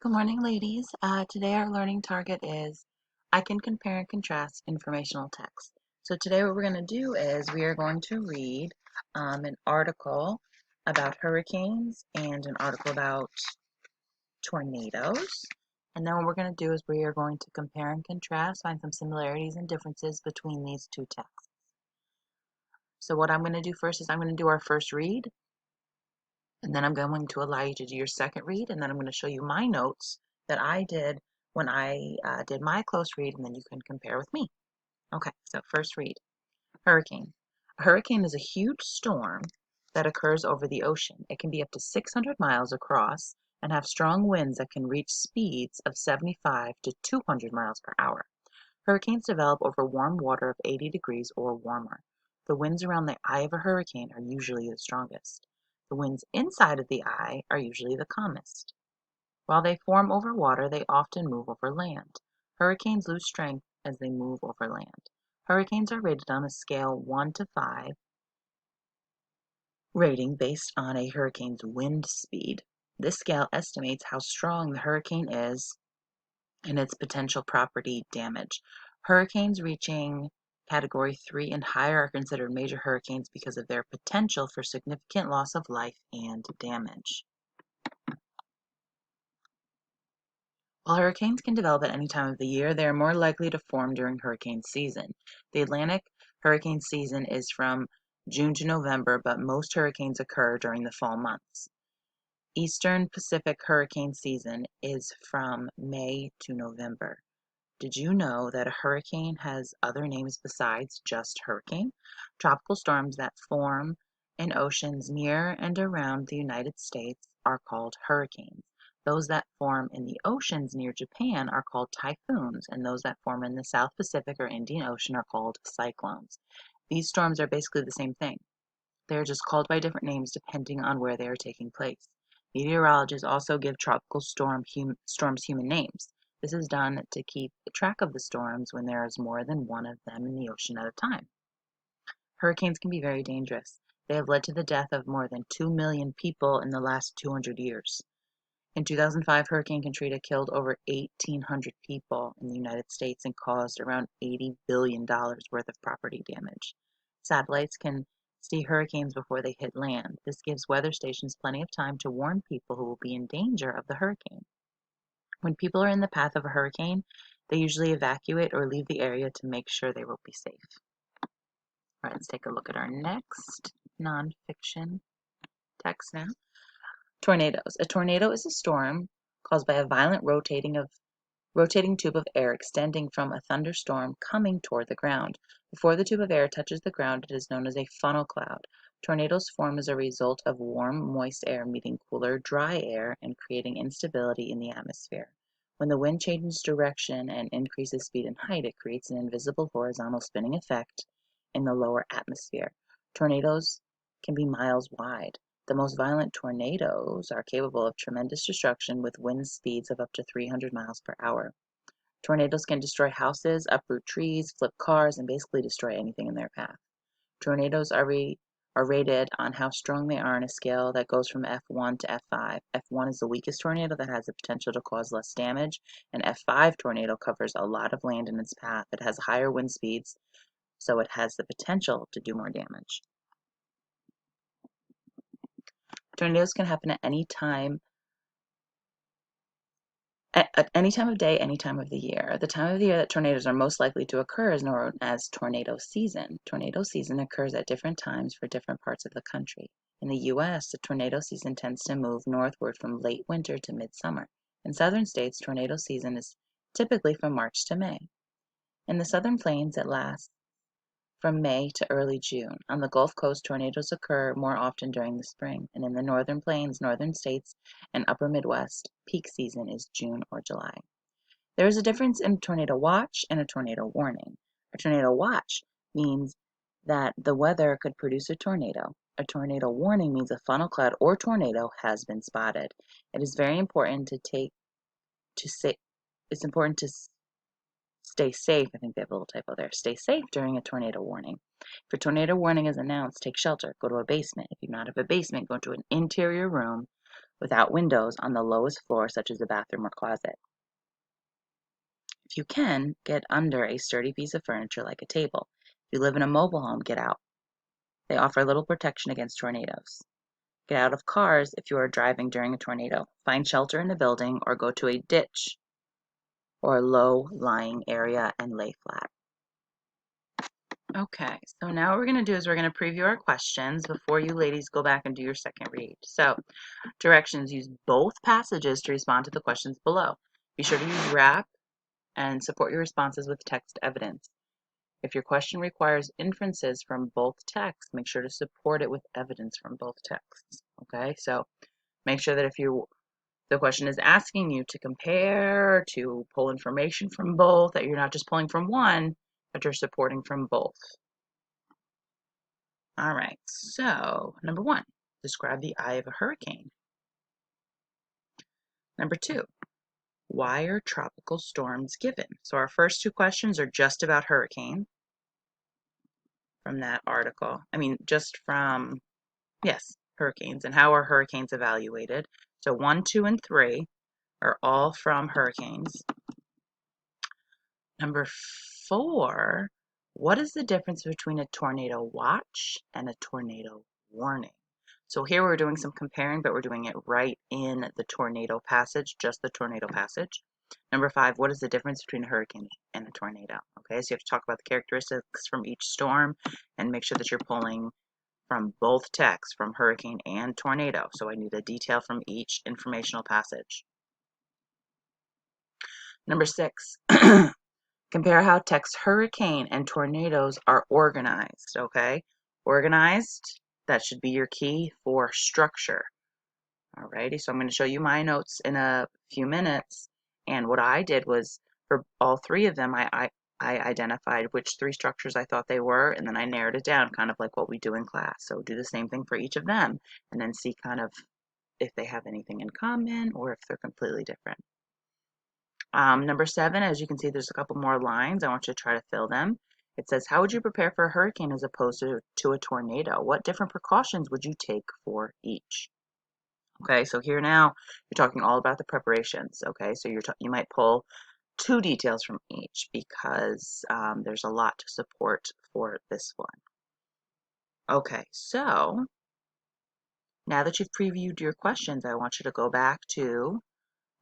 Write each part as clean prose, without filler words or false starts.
Good morning, ladies. Today our learning target is I can compare and contrast informational text. So today what we're going to do is we are going to read an article about hurricanes and an article about tornadoes. And then what we're going to do is we are going to compare and contrast, find some similarities and differences between these two texts. So what I'm going to do first is I'm going to do our first read, and then I'm going to allow you to do your second read, and then I'm going to show you my notes that I did when I did my close read, and then you can compare with me. Okay, so first read. Hurricane. A hurricane is a huge storm that occurs over the ocean. It can be up to 600 miles across and have strong winds that can reach speeds of 75 to 200 miles per hour. Hurricanes develop over warm water of 80 degrees or warmer. The winds around the eye of a hurricane are usually the strongest. The winds inside of the eye are usually the calmest. While they form over water, they often move over land. Hurricanes lose strength as they move over land. Hurricanes are rated on a scale 1 to 5 rating based on a hurricane's wind speed. This scale estimates how strong the hurricane is and its potential property damage. Hurricanes reaching Category 3 and higher are considered major hurricanes because of their potential for significant loss of life and damage. While hurricanes can develop at any time of the year, they are more likely to form during hurricane season. The Atlantic hurricane season is from June to November, but most hurricanes occur during the fall months. Eastern Pacific hurricane season is from May to November. Did you know that a hurricane has other names besides just hurricane? Tropical storms that form in oceans near and around the United States are called hurricanes. Those that form in the oceans near Japan are called typhoons, and those that form in the South Pacific or Indian Ocean are called cyclones. These storms are basically the same thing. They are just called by different names depending on where they are taking place. Meteorologists also give tropical storms human names. This is done to keep track of the storms when there is more than one of them in the ocean at a time. Hurricanes can be very dangerous. They have led to the death of more than 2 million people in the last 200 years. In 2005, Hurricane Katrina killed over 1,800 people in the United States and caused around $80 billion worth of property damage. Satellites can see hurricanes before they hit land. This gives weather stations plenty of time to warn people who will be in danger of the hurricane. When people are in the path of a hurricane, they usually evacuate or leave the area to make sure they will be safe. All right, let's take a look at our next nonfiction text now. Tornadoes. A tornado is a storm caused by a violent rotating tube of air extending from a thunderstorm coming toward the ground. Before the tube of air touches the ground, it is known as a funnel cloud. Tornadoes form as a result of warm, moist air meeting cooler, dry air and creating instability in the atmosphere. When the wind changes direction and increases speed and height, it creates an invisible horizontal spinning effect in the lower atmosphere. Tornadoes can be miles wide. The most violent tornadoes are capable of tremendous destruction with wind speeds of up to 300 miles per hour. Tornadoes can destroy houses, uproot trees, flip cars, and basically destroy anything in their path. Tornadoes are rated on how strong they are on a scale that goes from F1 to F5. F1 is the weakest tornado that has the potential to cause less damage. An F5 tornado covers a lot of land in its path. It has higher wind speeds, so it has the potential to do more damage. Tornadoes can happen at any time at any time of day, any time of the year. The time of the year that tornadoes are most likely to occur is known as tornado season. Tornado season occurs at different times for different parts of the country. In the U.S., the tornado season tends to move northward from late winter to midsummer. In southern states, tornado season is typically from March to May. In the southern plains, it lasts from May to early June. On the Gulf Coast, tornadoes occur more often during the spring, and in the northern plains, northern states, and upper Midwest, peak season is June or July. There is a difference in a tornado watch and a tornado warning. A tornado watch means that the weather could produce a tornado. A tornado warning means a funnel cloud or tornado has been spotted. It is very important stay safe. I think they have a little typo there. Stay safe during a tornado warning. If a tornado warning is announced, take shelter. Go to a basement. If you do not have a basement, go to an interior room. without windows on the lowest floor, such as a bathroom or closet. If you can, get under a sturdy piece of furniture like a table. If you live in a mobile home, get out. They offer little protection against tornadoes. Get out of cars if you are driving during a tornado. Find shelter in a building or go to a ditch or a low-lying area and lay flat. Okay, so now what we're going to do is we're going to preview our questions before you ladies go back and do your second read. So, directions: use both passages to respond to the questions below. Be sure to use wrap and support your responses with text evidence. If your question requires inferences from both texts, make sure to support it with evidence from both texts. Okay, so make sure that if the question is asking you to compare, to pull information from both, that you're not just pulling from one, but you're supporting from both. All right, so number 1, describe the eye of a hurricane. Number 2, why are tropical storms given? So our first 2 questions are just about hurricane from that article. Just from, yes, hurricanes and how are hurricanes evaluated. So 1, 2, and 3 are all from hurricanes. Number 4, what is the difference between a tornado watch and a tornado warning? So here we're doing some comparing, but we're doing it right in the tornado passage, just the tornado passage. Number 5, what is the difference between a hurricane and a tornado? Okay, so you have to talk about the characteristics from each storm and make sure that you're pulling from both texts, from hurricane and tornado. So I need a detail from each informational passage. Number 6, compare how text hurricane and tornadoes are organized, okay? Organized, that should be your key for structure. Alrighty, so I'm going to show you my notes in a few minutes. And what I did was, for all 3 of them, I identified which 3 structures I thought they were, and then I narrowed it down, kind of like what we do in class. So do the same thing for each of them, and then see kind of if they have anything in common or if they're completely different. Number 7, as you can see, there's a couple more lines. I want you to try to fill them. It says, how would you prepare for a hurricane as opposed to a tornado? What different precautions would you take for each? Okay, so here now, you're talking all about the preparations. Okay, so you might pull 2 details from each because there's a lot to support for this one. Okay, so now that you've previewed your questions, I want you to go back to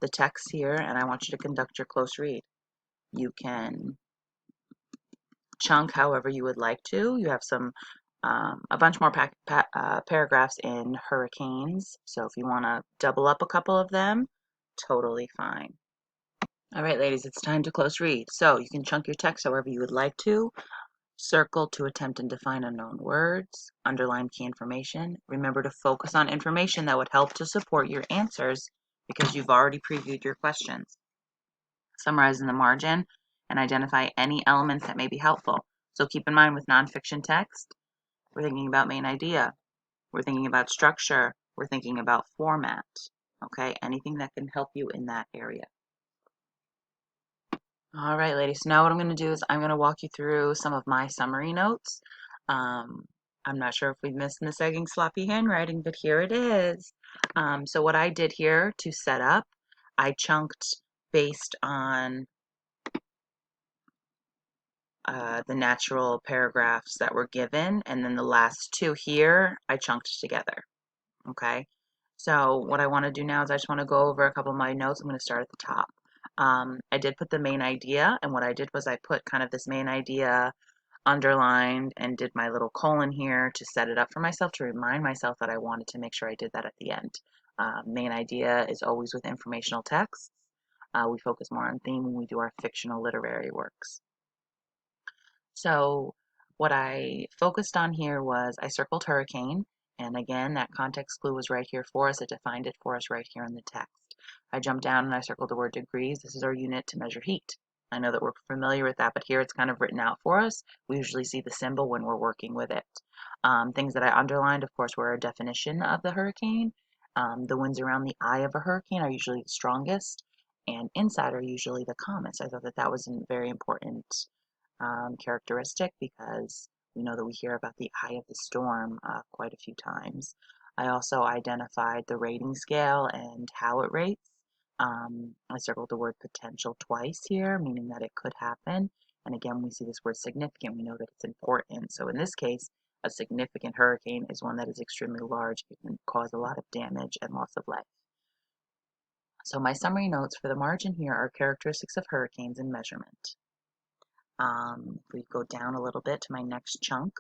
the text here and I want you to conduct your close read. You can chunk however you would like to. You have a bunch more paragraphs in hurricanes, so if you want to double up a couple of them, totally fine. All right, ladies, it's time to close read. So you can chunk your text however you would like to. Circle to attempt and define unknown words. Underline key information. Remember to focus on information that would help to support your answers because you've already previewed your questions. Summarize in the margin and identify any elements that may be helpful. So keep in mind with nonfiction text, we're thinking about main idea. We're thinking about structure. We're thinking about format. Okay, anything that can help you in that area. All right, ladies, so now what I'm going to do is I'm going to walk you through some of my summary notes. I'm not sure if we've missed Miss Egging's sloppy handwriting, but here it is. So what I did here to set up, I chunked based on the natural paragraphs that were given, and then the last 2 here I chunked together. Okay, so what I want to do now is I just want to go over a couple of my notes. I'm going to start at the top. I did put the main idea, and what I did was I put kind of this main idea underlined and did my little colon here to set it up for myself, to remind myself that I wanted to make sure I did that at the end. Main idea is always with informational texts. We focus more on theme when we do our fictional literary works. So what I focused on here was I circled hurricane, and again, that context clue was right here for us. It defined it for us right here in the text. I jumped down and I circled the word degrees. This is our unit to measure heat. I know that we're familiar with that, but here it's kind of written out for us. We usually see the symbol when we're working with it. Things that I underlined, of course, were a definition of the hurricane. The winds around the eye of a hurricane are usually the strongest, and inside are usually the calmest. I thought that that was a very important characteristic because we know that we hear about the eye of the storm quite a few times. I also identified the rating scale and how it rates. I circled the word potential twice here, meaning that it could happen. And again, we see this word significant, we know that it's important. So in this case, a significant hurricane is one that is extremely large. It can cause a lot of damage and loss of life. So my summary notes for the margin here are characteristics of hurricanes and measurement. If we go down a little bit to my next chunk,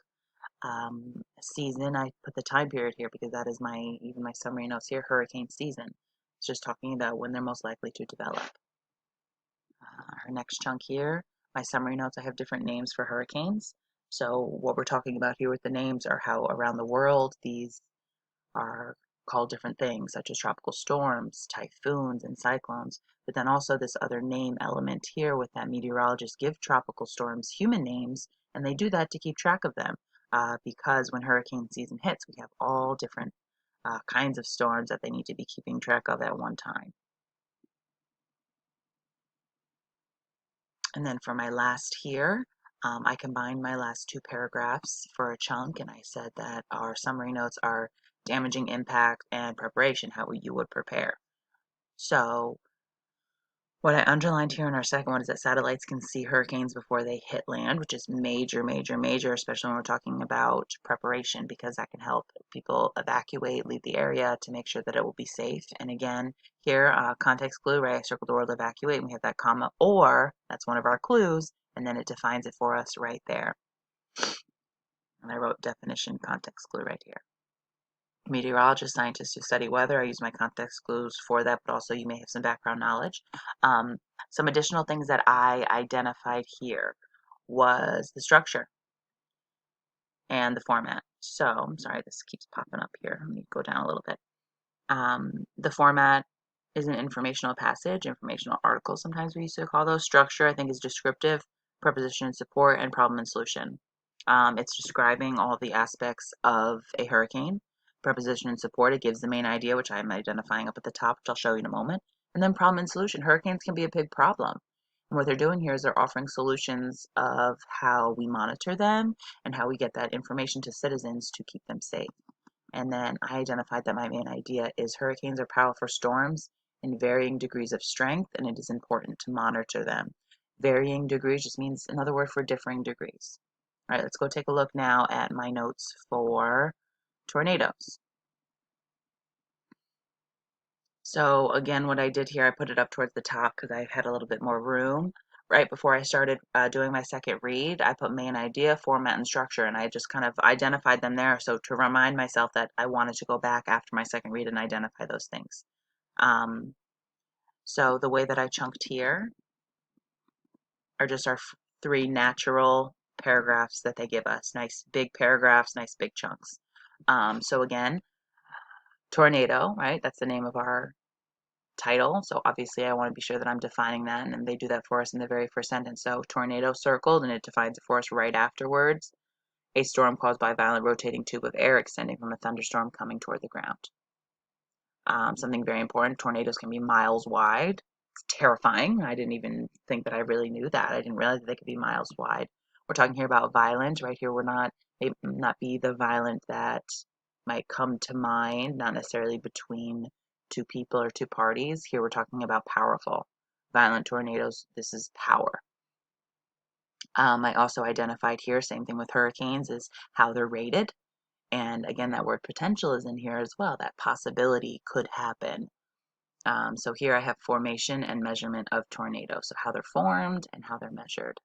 season, I put the time period here because that is even my summary notes here, hurricane season. It's just talking about when they're most likely to develop. Our next chunk here, my summary notes, I have different names for hurricanes. So what we're talking about here with the names are how around the world these are called different things, such as tropical storms, typhoons, and cyclones. But then also this other name element here with that meteorologists give tropical storms human names, and they do that to keep track of them. Because when hurricane season hits, we have all different kinds of storms that they need to be keeping track of at one time. And then for my last here, I combined my last two paragraphs for a chunk, and I said that our summary notes are damaging impact and preparation, how you would prepare. So what I underlined here in our second one is that satellites can see hurricanes before they hit land, which is major, major, major, especially when we're talking about preparation, because that can help people evacuate, leave the area to make sure that it will be safe. And again, here, context clue, right? I circled the word evacuate, and we have that comma, or, that's one of our clues, and then it defines it for us right there. And I wrote definition context clue right here. Meteorologists, scientists who study weather. I use my context clues for that, but also you may have some background knowledge. Some additional things that I identified here was the structure and the format. So, I'm sorry, this keeps popping up here. Let me go down a little bit. The format is an informational passage, informational article, sometimes we used to call those. Structure, I think, is descriptive, preposition and support, and problem and solution. It's describing all the aspects of a hurricane. Preposition and support, it gives the main idea, which I'm identifying up at the top, which I'll show you in a moment. And then problem and solution. Hurricanes can be a big problem. And what they're doing here is they're offering solutions of how we monitor them and how we get that information to citizens to keep them safe. And then I identified that my main idea is hurricanes are powerful storms in varying degrees of strength, and it is important to monitor them. Varying degrees just means another word for differing degrees. All right, let's go take a look now at my notes for tornadoes. So again, what I did here, I put it up towards the top because I had a little bit more room. Right before I started doing my second read, I put main idea, format, and structure, and I just kind of identified them there. So to remind myself that I wanted to go back after my second read and identify those things. So the way that I chunked here are just our three natural paragraphs that they give us. Nice big paragraphs, nice big chunks. So again, tornado, right? That's the name of our title. So obviously I want to be sure that I'm defining that, and they do that for us in the very first sentence. So tornado circled, and it defines it for us right afterwards. A storm caused by a violent rotating tube of air extending from a thunderstorm coming toward the ground. Something very important, tornadoes can be miles wide. It's terrifying. I didn't even think that I really knew that. I didn't realize that they could be miles wide. We're talking here about violent. Right here, it may not be the violent that might come to mind, not necessarily between two people or two parties. Here we're talking about powerful. Violent tornadoes, this is power. I also identified here, same thing with hurricanes, is how they're rated. And again, that word potential is in here as well. That possibility could happen. So here I have formation and measurement of tornadoes. So how they're formed and how they're measured.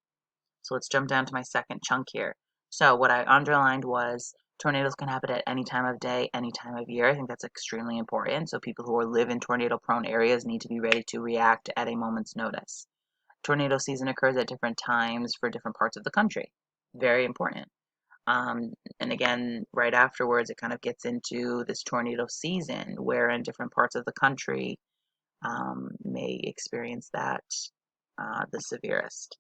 So let's jump down to my second chunk here. So what I underlined was tornadoes can happen at any time of day, any time of year. I think that's extremely important. So people who live in tornado prone areas need to be ready to react at a moment's notice. Tornado season occurs at different times for different parts of the country. Very important. And again, right afterwards, it kind of gets into this tornado season where in different parts of the country may experience that the severest.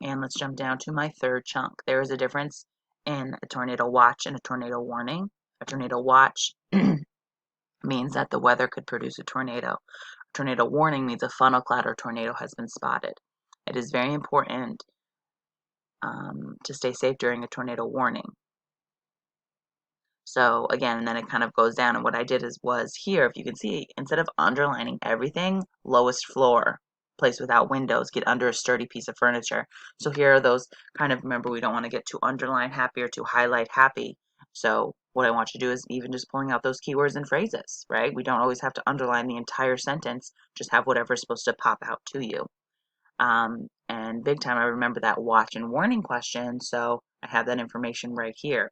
And let's jump down to my third chunk. There is a difference in a tornado watch and a tornado warning. A tornado watch means that the weather could produce a tornado. A tornado warning means a funnel cloud or tornado has been spotted. It is very important to stay safe during a tornado warning. So again, and then it kind of goes down. And what I did was here, if you can see, instead of underlining everything, lowest floor, place without windows, get under a sturdy piece of furniture. So here are those kind of, remember, we don't want to get too underline happy or too highlight happy. So what I want you to do is even just pulling out those keywords and phrases, right? We don't always have to underline the entire sentence, just have whatever is supposed to pop out to you. And big time, I remember that watch and warning question, so I have that information right here.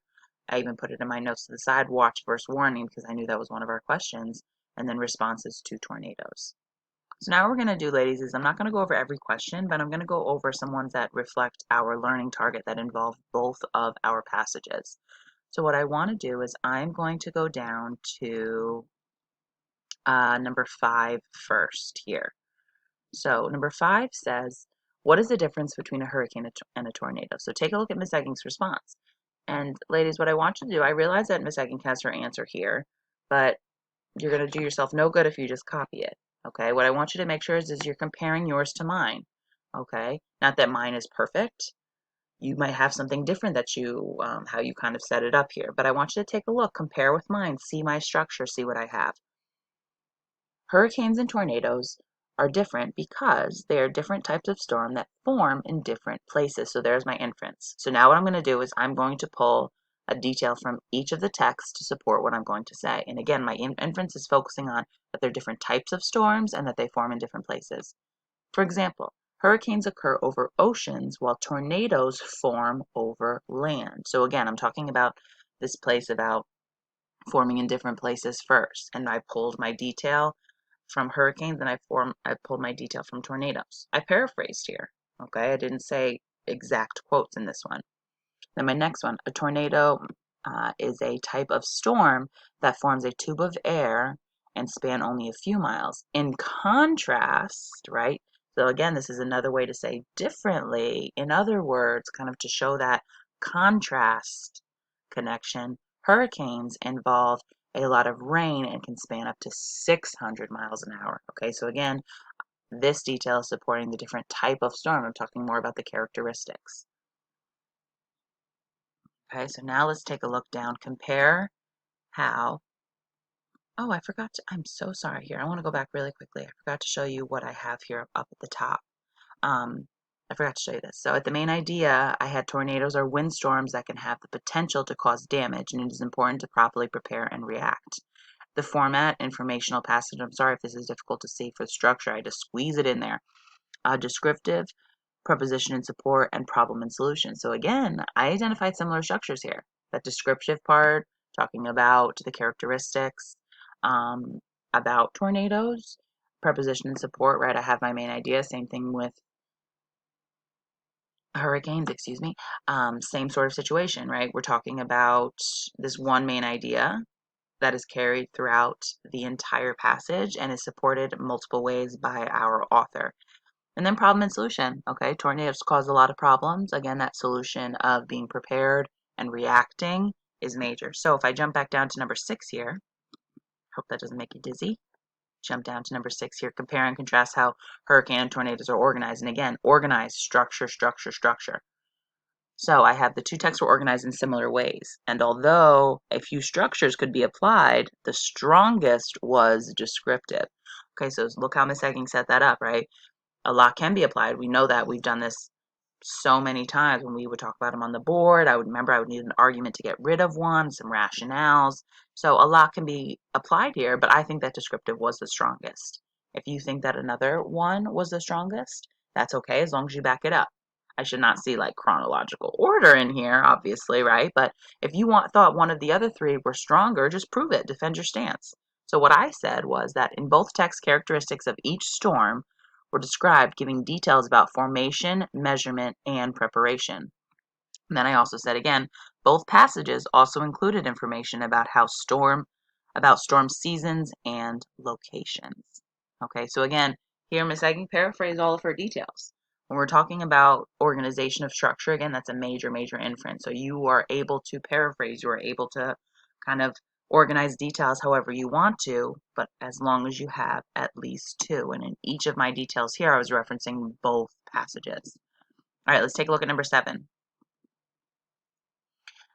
I even put it in my notes to the side, watch versus warning, because I knew that was one of our questions, and then responses to tornadoes. So now what we're going to do, ladies, is I'm not going to go over every question, but I'm going to go over some ones that reflect our learning target that involve both of our passages. So what I want to do is I'm going to go down to number 5 first here. So number 5 says, what is the difference between a hurricane and a tornado? So take a look at Miss Egging's response. And ladies, what I want you to do, I realize that Miss Egging has her answer here, but you're going to do yourself no good if you just copy it. Okay, what I want you to make sure is you're comparing yours to mine. Okay, not that mine is perfect. You might have something different that you, how you kind of set it up here. But I want you to take a look, compare with mine, see my structure, see what I have. Hurricanes and tornadoes are different because they are different types of storm that form in different places. So there's my inference. So now what I'm going to do is I'm going to pull a detail from each of the texts to support what I'm going to say. And again, my inference is focusing on that they're different types of storms and that they form in different places. For example, hurricanes occur over oceans while tornadoes form over land. So again, I'm talking about this place about forming in different places first. And I pulled my detail from hurricanes and I pulled my detail from tornadoes. I paraphrased here. Okay, I didn't say exact quotes in this one. Then my next one, a tornado is a type of storm that forms a tube of air and span only a few miles. In contrast, right? So again, this is another way to say differently. In other words, kind of to show that contrast connection, hurricanes involve a lot of rain and can span up to 600 miles an hour. Okay, so again, this detail is supporting the different type of storm. I'm talking more about the characteristics. Okay, so now let's take a look down. Compare how, oh, I forgot to, I'm so sorry here. I want to go back really quickly. I forgot to show you what I have here up at the top. I forgot to show you this. So at the main idea, I had tornadoes or windstorms that can have the potential to cause damage, and it is important to properly prepare and react. The format, informational passage, I'm sorry if this is difficult to see for the structure, I just squeeze it in there. Descriptive, preposition and support, and problem and solution. So again, I identified similar structures here. That descriptive part, talking about the characteristics, about tornadoes, preposition and support, right? I have my main idea. Same thing with hurricanes, excuse me. Same sort of situation, right? We're talking about this one main idea that is carried throughout the entire passage and is supported multiple ways by our author. And then problem and solution. Okay, tornadoes cause a lot of problems. Again, that solution of being prepared and reacting is major. So if I jump back down to number 6 here, hope that doesn't make you dizzy. Jump down to number 6 here, compare and contrast how hurricane and tornadoes are organized. And again, organized, structure, structure, structure. So I have the two texts were organized in similar ways. And although a few structures could be applied, the strongest was descriptive. Okay, so look how Miss Egging set that up, right? A lot can be applied. We know that. We've done this so many times when we would talk about them on the board. I would need an argument to get rid of one, some rationales. So a lot can be applied here, but I think that descriptive was the strongest. If you think that another one was the strongest, that's okay as long as you back it up. I should not see like chronological order in here, obviously, right? But if you thought one of the other three were stronger, just prove it, defend your stance. So what I said was that in both text characteristics of each storm were described, giving details about formation, measurement, and preparation. And then I also said again, both passages also included information about storm seasons and locations. Okay, so again, here Miss Egging paraphrased all of her details. When we're talking about organization of structure, again, that's a major, major inference. So you are able to paraphrase, you are able to kind of organize details however you want to, but as long as you have at least two. And in each of my details here, I was referencing both passages. All right, let's take a look at number 7.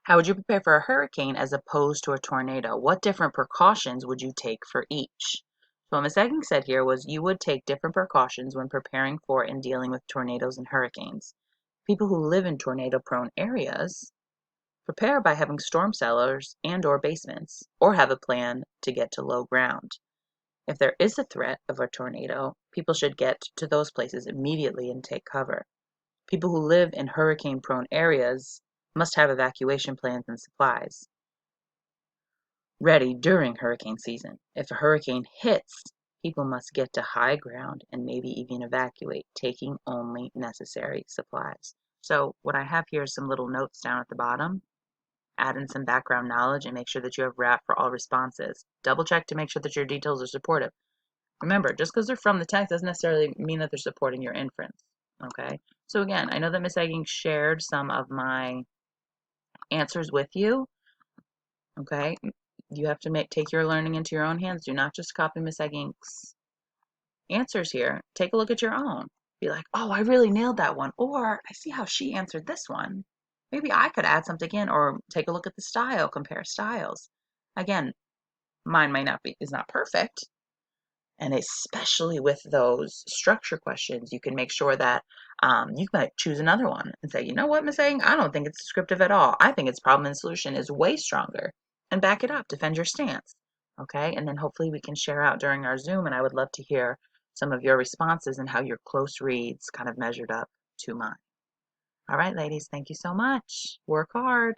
How would you prepare for a hurricane as opposed to a tornado? What different precautions would you take for each? So what Ms. Egging said here was you would take different precautions when preparing for and dealing with tornadoes and hurricanes. People who live in tornado-prone areas prepare by having storm cellars and/or basements, or have a plan to get to low ground. If there is a threat of a tornado, people should get to those places immediately and take cover. People who live in hurricane-prone areas must have evacuation plans and supplies ready during hurricane season. If a hurricane hits, people must get to high ground and maybe even evacuate, taking only necessary supplies. So what I have here is some little notes down at the bottom. Add in some background knowledge and make sure that you have wrap for all responses. Double check to make sure that your details are supportive. Remember, just because they're from the text doesn't necessarily mean that they're supporting your inference. Okay? So again, I know that Miss Egging shared some of my answers with you. Okay? You have to take your learning into your own hands. Do not just copy Miss Egging's answers here. Take a look at your own. Be like, oh, I really nailed that one. Or I see how she answered this one. Maybe I could add something in, or take a look at the style, compare styles. Again, mine is not perfect. And especially with those structure questions, you can make sure that you might choose another one and say, you know what, Miss Aang, I don't think it's descriptive at all. I think its problem and solution is way stronger. And back it up, defend your stance. Okay, and then hopefully we can share out during our Zoom, and I would love to hear some of your responses and how your close reads kind of measured up to mine. All right, ladies, thank you so much. Work hard.